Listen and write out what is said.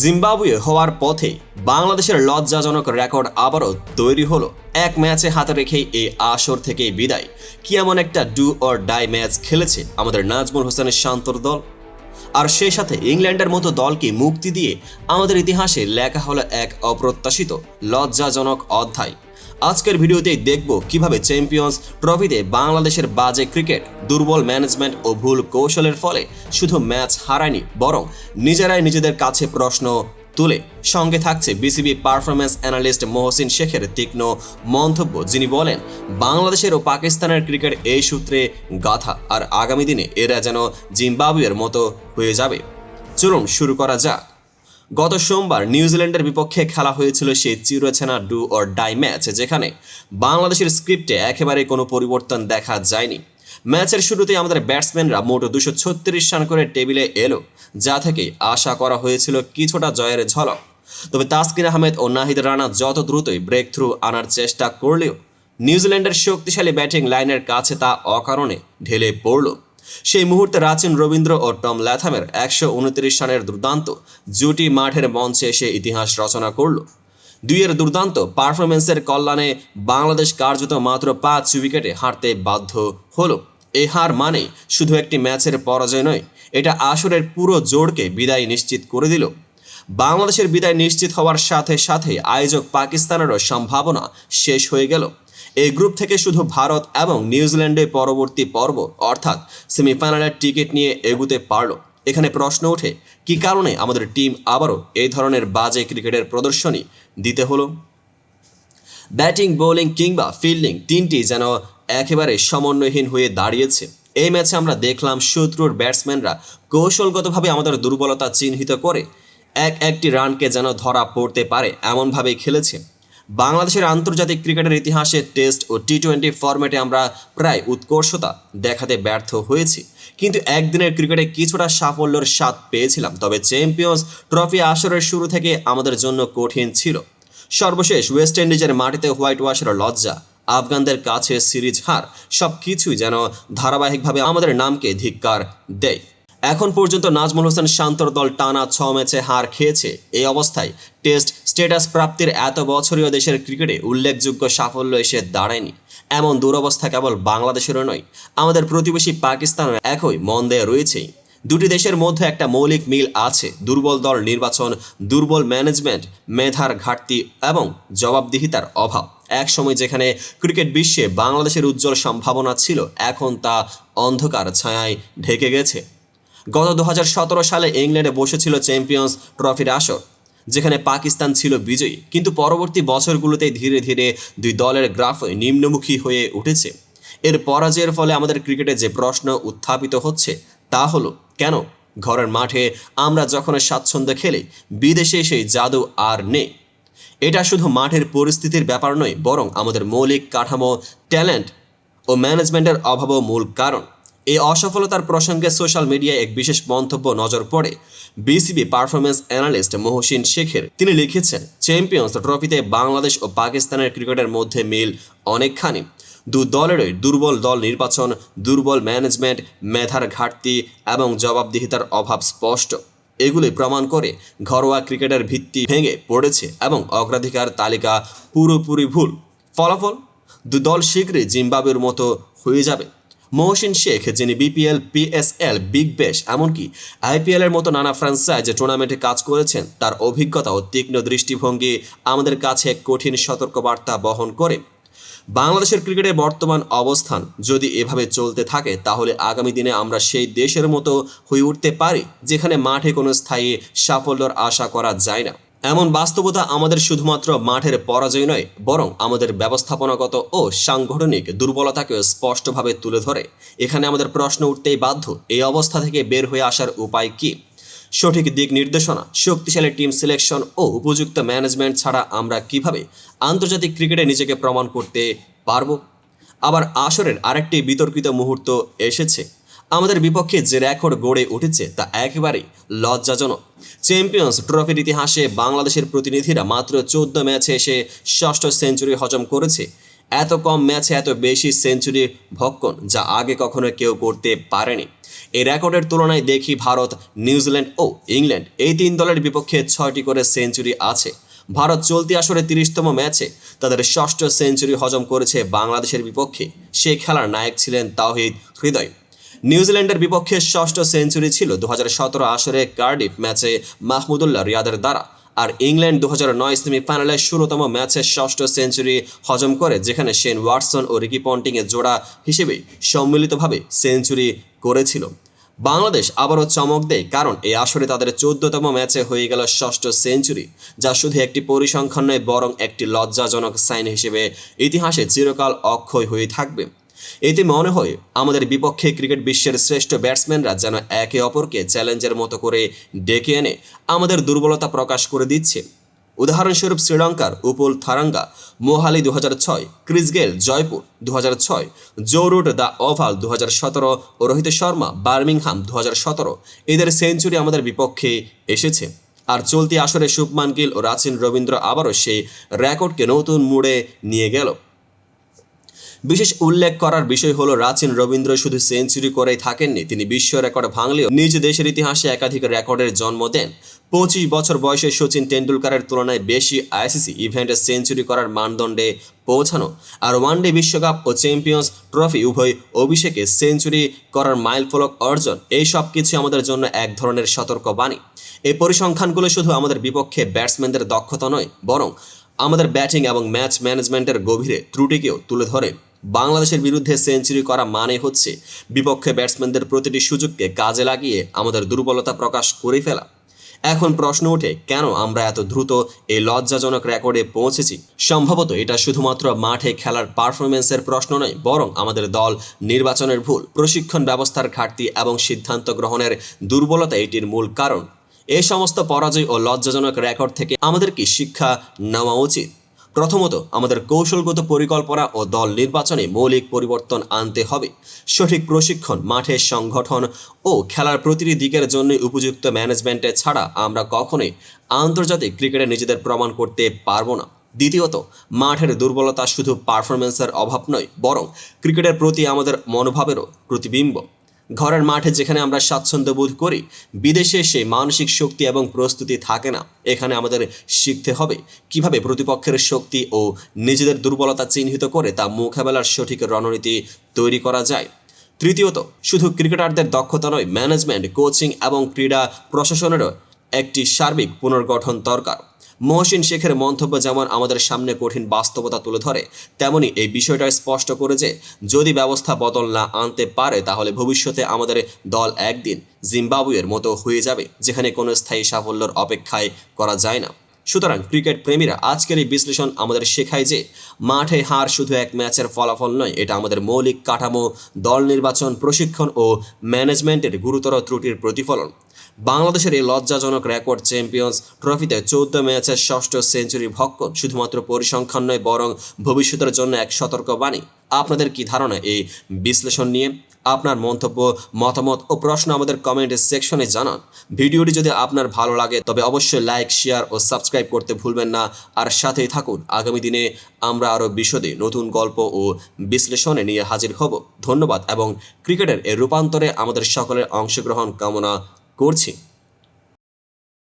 Zimbabwe হওয়ার পথে বাংলাদেশের লজ্জাজনক রেকর্ড আবারও তৈরি হলো। এক ম্যাচে হাতে রেখেই এই আসর থেকে বিদায়। কি এমন একটা ডু অর ডাই ম্যাচ খেলেছে আমাদের নাজমুল হোসেনের শান্তর দল, আর সেই সাথে ইংল্যান্ডের মতো দলকে মুক্তি দিয়ে আমাদের ইতিহাসে লেখা হলো এক অপ্রত্যাশিত লজ্জাজনক অধ্যায়। আজকের ভিডিওতেই দেখব কিভাবে চ্যাম্পিয়ন্স ট্রফিতে বাংলাদেশের বাজে ক্রিকেট, দুর্বল ম্যানেজমেন্ট ও ভুল কৌশলের ফলে শুধু ম্যাচ হারায়নি, বরং নিজেরাই নিজেদের কাছে প্রশ্ন তুলে। সঙ্গে থাকছে বিসিবি পারফরম্যান্স অ্যানালিস্ট মহসিন শেখের তীক্ষ্ণ মন্তব্য, যিনি বলেন বাংলাদেশের ও পাকিস্তানের ক্রিকেট এই সূত্রে গাথা, আর আগামী দিনে এরা যেন জিম্বাবুয়ের মতো হয়ে যাবে। চলুন শুরু করা যাক। গত সোমবার নিউজিল্যান্ডের বিপক্ষে খেলা হয়েছিল সেই চিরচেনা ডু অর ডাই ম্যাচ, যেখানে বাংলাদেশের স্ক্রিপ্টে একেবারে কোনো পরিবর্তন দেখা যায়নি। ম্যাচের শুরুতেই আমাদের ব্যাটসম্যানরা মোট 236 রান করে টেবিলে এলো, যা থেকে আশা করা হয়েছিল কিছুটা জয়ের ঝলক। তবে তাসকিন আহমেদ ও নাহিদ রানা যত দ্রুতই ব্রেক থ্রু আনার চেষ্টা করলেও নিউজিল্যান্ডের শক্তিশালী ব্যাটিং লাইনের কাছে তা অকারণে ঢেলে পড়ল। সেই মুহূর্তে রাচিন রবীন্দ্র ও টম ল্যাথামের 129 রানের দুর্দান্ত জুটি মাঠের মঞ্চে এসে ইতিহাস রচনা করল। দুইয়ের দুর্দান্ত পারফরমেন্সের কল্যাণে বাংলাদেশ কার্যত মাত্র 5 উইকেটে হারতে বাধ্য হলো। এই হার মানে শুধু একটি ম্যাচের পরাজয় নয়, এটা আসরের পুরো জোড়কে বিদায় নিশ্চিত করে দিল। বাংলাদেশের বিদায় নিশ্চিত হওয়ার সাথে সাথে আয়োজক পাকিস্তানেরও সম্ভাবনা শেষ হয়ে গেল। এই গ্রুপ থেকে শুধু ভারত এবং নিউজিল্যান্ডে পরবর্তী পর্ব অর্থাৎ সেমিফাইনালের টিকিট নিয়ে এগুতে পারল। এখানে প্রশ্ন ওঠে, কী কারণে আমাদের টিম আবারও এই ধরনের বাজে ক্রিকেটের প্রদর্শনী দিতে হলো? ব্যাটিং, বোলিং কিংবা ফিল্ডিং তিনটি যেন একেবারে সমন্বয়হীন হয়ে দাঁড়িয়েছে। এই ম্যাচে আমরা দেখলাম শত্রুর ব্যাটসম্যানরা কৌশলগতভাবে আমাদের দুর্বলতা চিহ্নিত করে একটি রানকে যেন ধরা পড়তে পারে এমনভাবেই খেলেছে। বাংলাদেশের আন্তর্জাতিক ক্রিকেটের ইতিহাসে টেস্ট ও টি-20 ফরম্যাটে আমরা প্রায় উৎকর্ষতা দেখাতে ব্যর্থ হয়েছি, কিন্তু একদিনের ক্রিকেটে কিছুটা সাফল্যের স্বাদ পেয়েছিলাম। তবে চ্যাম্পিয়ন্স ট্রফি আসরের শুরু থেকে আমাদের জন্য কঠিন ছিল। সর্বশেষ ওয়েস্ট ইন্ডিজের মাটিতে হোয়াইট ওয়াশের লজ্জা, আফগানদের কাছে সিরিজ হার, সব কিছুই যেন ধারাবাহিকভাবে আমাদের নামকে ধিক্কার দেয়। এখন পর্যন্ত নাজমুল হোসেন শান্তর দল টানা 6 ম্যাচে হার খেয়েছে। এই অবস্থায় টেস্ট স্ট্যাটাস প্রাপ্তির এত বছরীয় দেশের ক্রিকেটে উল্লেখযোগ্য সাফল্য এসে দাঁড়ায়নি। এমন দুরবস্থা কেবল বাংলাদেশেরও নয়, আমাদের প্রতিবেশী পাকিস্তানও একই মন্দে রয়েছেই। দুটি দেশের মধ্যে একটা মৌলিক মিল আছে: দুর্বল দল নির্বাচন, দুর্বল ম্যানেজমেন্ট, মেধার ঘাটতি এবং জবাবদিহিতার অভাব। এক সময় যেখানে ক্রিকেট বিশ্বে বাংলাদেশের উজ্জ্বল সম্ভাবনা ছিল, এখন তা অন্ধকার ছায়ায় ঢেকে গেছে। গত 2017 সালে ইংল্যান্ডে বসেছিল চ্যাম্পিয়ন্স ট্রফির আসর, যেখানে পাকিস্তান ছিল বিজয়ী, কিন্তু পরবর্তী বছরগুলোতে ধীরে ধীরে দুই দলের গ্রাফ নিম্নমুখী হয়ে উঠেছে। এর পরাজয়ের ফলে আমাদের ক্রিকেটে যে প্রশ্ন উত্থাপিত হচ্ছে তা হলো, কেন ঘরের মাঠে আমরা যখন স্বাচ্ছন্দ্যে খেলি, বিদেশে সেই জাদু আর নেই? এটা শুধু মাঠের পরিস্থিতির ব্যাপার নয়, বরং আমাদের মৌলিক কাঠামো, ট্যালেন্ট ও ম্যানেজমেন্টের অভাবও মূল কারণ। এই অসফলতার প্রসঙ্গে সোশ্যাল মিডিয়ায় এক বিশেষ মন্তব্য নজর পড়ে বিসিবি পারফরম্যান্স অ্যানালিস্ট মহসিন শেখের। তিনি লিখেছেন, চ্যাম্পিয়ন্স ট্রফিতে বাংলাদেশ ও পাকিস্তানের ক্রিকেটের মধ্যে মিল অনেকখানি। দু দলেরই দুর্বল দল নির্বাচন, দুর্বল ম্যানেজমেন্ট, মেধার ঘাটতি এবং জবাবদিহিতার অভাব স্পষ্ট। এগুলি প্রমাণ করে ঘরোয়া ক্রিকেটের ভিত্তি ভেঙে পড়েছে এবং অগ্রাধিকার তালিকা পুরোপুরি ভুল। ফলাফল, দু দল শীঘ্রই জিম্বাবুয়ের মতো হয়ে যাবে। মহসিন শেখ, যিনি বিপিএল, পিএসএল, বিগ ব্যাশ এমনকি আইপিএলের মতো নানা ফ্র্যাঞ্চাইজ টুর্নামেন্টে কাজ করেছেন, তার অভিজ্ঞতা ও তীক্ষ্ণ দৃষ্টিভঙ্গি আমাদের কাছে এক কঠিন সতর্কবার্তা বহন করে। বাংলাদেশের ক্রিকেটের বর্তমান অবস্থান যদি এভাবে চলতে থাকে, তাহলে আগামী দিনে আমরা সেই দেশের মতো হয়ে উঠতে পারি যেখানে মাঠে কোনো স্থায়ী সাফল্যের আশা করা যায় না। এমন বাস্তবতা আমাদের শুধুমাত্র মাঠের পরাজয় নয়, বরং আমাদের ব্যবস্থাপনাগত ও সাংগঠনিক দুর্বলতাকেও স্পষ্টভাবে তুলে ধরে। এখানে আমাদের প্রশ্ন উঠতেই বাধ্য, এই অবস্থা থেকে বের হয়ে আসার উপায় কী? সঠিক দিক নির্দেশনা, শক্তিশালী টিম সিলেকশন ও উপযুক্ত ম্যানেজমেন্ট ছাড়া আমরা কিভাবে আন্তর্জাতিক ক্রিকেটে নিজেকে প্রমাণ করতে পারব? আবার আসরের আরেকটি বিতর্কিত মুহূর্ত এসেছে। আমাদের বিপক্ষে যে রেকর্ড গড়ে উঠেছে তা একেবারেই লজ্জাজনক। চ্যাম্পিয়ন্স ট্রফির ইতিহাসে বাংলাদেশের প্রতিনিধিরা মাত্র 14 ম্যাচে এসে 6ষ্ঠ সেঞ্চুরি হজম করেছে। এত কম ম্যাচে এত বেশি সেঞ্চুরি ভক্ষণ যা আগে কখনো কেউ করতে পারেনি। এই রেকর্ডের তুলনায় দেখি ভারত, নিউজিল্যান্ড ও ইংল্যান্ড এই 3 দলের বিপক্ষে 6টি করে সেঞ্চুরি আছে। ভারত চলতি আসরে 30তম ম্যাচে তাদের 6ষ্ঠ সেঞ্চুরি হজম করেছে বাংলাদেশের বিপক্ষে। সেই খেলার নায়ক ছিলেন তাওহিদ হৃদয়। নিউজিল্যান্ডের বিপক্ষে 6ষ্ঠ সেঞ্চুরি ছিল 2017 আসরে কার্ডিফ ম্যাচে মাহমুদুল্লাহ রিয়াদের দ্বারা। আর ইংল্যান্ড 2009 সেমিফাইনালে 16তম ম্যাচে 6ষ্ঠ সেঞ্চুরি হজম করে, যেখানে শেন ওয়াটসন ও রিকি পন্টিংয়ের জোড়া হিসেবে সম্মিলিতভাবে সেঞ্চুরি করেছিল। বাংলাদেশ আবারও চমক দেয়, কারণ এই আসরে তাদের 14তম ম্যাচে হয়ে গেল 6ষ্ঠ সেঞ্চুরি, যা শুধু একটি পরিসংখ্যান নয় বরং একটি লজ্জাজনক সাইন হিসেবে ইতিহাসে চিরকাল অক্ষয় হয়ে থাকবে। এতে মনে হয় আমাদের বিপক্ষে ক্রিকেট বিশ্বের শ্রেষ্ঠ ব্যাটসম্যানরা যেন একে অপরকে চ্যালেঞ্জের মতো করে ডেকে এনে আমাদের দুর্বলতা প্রকাশ করে দিচ্ছে। উদাহরণস্বরূপ শ্রীলঙ্কার Upul Tharanga, Mohali 2006, Chris Gayle Jaipur 2006, Joe Root the Oval 2017 ও রোহিত শর্মা বার্মিংহাম 2017, এদের সেঞ্চুরি আমাদের বিপক্ষে এসেছে। আর চলতি আসরে শুভমান গিল ও রাচিন রবীন্দ্র আবারও সেই রেকর্ডকে নতুন মোড়ে নিয়ে গেল। বিশেষ উল্লেখ করার বিষয় হলো, রাচিন রবীন্দ্র শুধু সেঞ্চুরি করেই থাকেননি, তিনি বিশ্ব রেকর্ড ভাঙলেও নিজ দেশের ইতিহাসে একাধিক রেকর্ডের জন্ম দেন। 25 বছর বয়সে সচিন টেন্ডুলকারের তুলনায় বেশি আইসিসি ইভেন্টে সেঞ্চুরি করার মানদণ্ডে পৌঁছানো, আর ওয়ানডে বিশ্বকাপ ও চ্যাম্পিয়ন্স ট্রফি উভয় অভিষেকে সেঞ্চুরি করার মাইলফলক অর্জন, এই সব কিছু আমাদের জন্য এক ধরনের সতর্কবাণী। এই পরিসংখ্যানগুলো শুধু আমাদের বিপক্ষে ব্যাটসম্যানদের দক্ষতা নয়, বরং আমাদের ব্যাটিং এবং ম্যাচ ম্যানেজমেন্টের গভীরে ত্রুটিকেও তুলে ধরে। বাংলাদেশের বিরুদ্ধে সেঞ্চুরি করা মানে হচ্ছে বিপক্ষে ব্যাটসম্যানদের প্রতিটি সুযোগকে কাজে লাগিয়ে আমাদের দুর্বলতা প্রকাশ করে ফেলা। এখন প্রশ্ন ওঠে, কেন আমরা এত দ্রুত এই লজ্জাজনক রেকর্ডে পৌঁছেছি? সম্ভবত এটা শুধুমাত্র মাঠে খেলার পারফরমেন্সের প্রশ্ন নয়, বরং আমাদের দল নির্বাচনের ভুল, প্রশিক্ষণ ব্যবস্থার ঘাটতি এবং সিদ্ধান্ত গ্রহণের দুর্বলতা এটির মূল কারণ। এই সমস্ত পরাজয় ও লজ্জাজনক রেকর্ড থেকে আমাদের কি শিক্ষা নেওয়া উচিত? প্রথমত, আমাদের কৌশলগত পরিকল্পনা ও দল নির্বাচনে মৌলিক পরিবর্তন আনতে হবে। সঠিক প্রশিক্ষণ, মাঠের সংগঠন ও খেলার প্রতিটি দিকের জন্য উপযুক্ত ম্যানেজমেন্টে ছাড়া আমরা কখনোই আন্তর্জাতিক ক্রিকেটে নিজেদের প্রমাণ করতে পারবো না। দ্বিতীয়ত, মাঠের দুর্বলতা শুধু পারফরমেন্সের অভাব নয়, বরং ক্রিকেটের প্রতি আমাদের মনোভাবেরও প্রতিবিম্ব। ঘরের মাঠে যেখানে আমরা স্বাচ্ছন্দ্য বোধ করি, বিদেশে সেই মানসিক শক্তি এবং প্রস্তুতি থাকে না। এখানে আমাদের শিখতে হবে কিভাবে প্রতিপক্ষের শক্তি ও নিজেদের দুর্বলতা চিহ্নিত করে তা মোকাবেলার সঠিক রণনীতি তৈরি করা যায়। তৃতীয়ত, শুধু ক্রিকেটারদের দক্ষতা নয়, ম্যানেজমেন্ট, কোচিং এবং ক্রীড়া প্রশাসনেরও একটি সার্বিক পুনর্গঠন দরকার। মহসিন শেখের মন্তব্য যেমন আমাদের সামনে কঠিন বাস্তবতা তুলে ধরে, তেমনি এই বিষয়টা স্পষ্ট করে যে যদি ব্যবস্থা বদল না আনতে পারে, তাহলে ভবিষ্যতে আমাদের দল একদিন জিম্বাবুয়ের মতো হয়ে যাবে, যেখানে কোনো স্থায়ী সাফল্যের অপেক্ষায় করা যায় না। সুতরাং ক্রিকেট প্রেমীরা, আজকের এই বিশ্লেষণ আমাদের শেখায় যে মাঠে হার শুধু এক ম্যাচের ফলাফল নয়, এটা আমাদের মৌলিক কাঠামো, দল নির্বাচন, প্রশিক্ষণ ও ম্যানেজমেন্টের গুরুতর ত্রুটির প্রতিফলন। বাংলাদেশের এই লজ্জাজনক রেকর্ড, চ্যাম্পিয়ন্স ট্রফিতে 14 ম্যাচের 6ষ্ঠ সেঞ্চুরি ভক্ষণ শুধুমাত্র পরিসংখ্যান নয়, বরং ভবিষ্যতের জন্য এক সতর্কবাণী। আপনাদের কি ধারণা এই বিশ্লেষণ নিয়ে? আপনার মন্তব্য, মতামত ও প্রশ্ন আমাদের কমেন্ট সেকশনে জানান। ভিডিওটি যদি আপনার ভালো লাগে তবে অবশ্যই লাইক, শেয়ার ও সাবস্ক্রাইব করতে ভুলবেন না। আর সাথেই থাকুন, আগামী দিনে আমরা আরও বিশদে নতুন গল্প ও বিশ্লেষণে নিয়ে হাজির হব। ধন্যবাদ এবং ক্রিকেটের এই রূপান্তরে আমাদের সকলের অংশগ্রহণ কামনা করছি।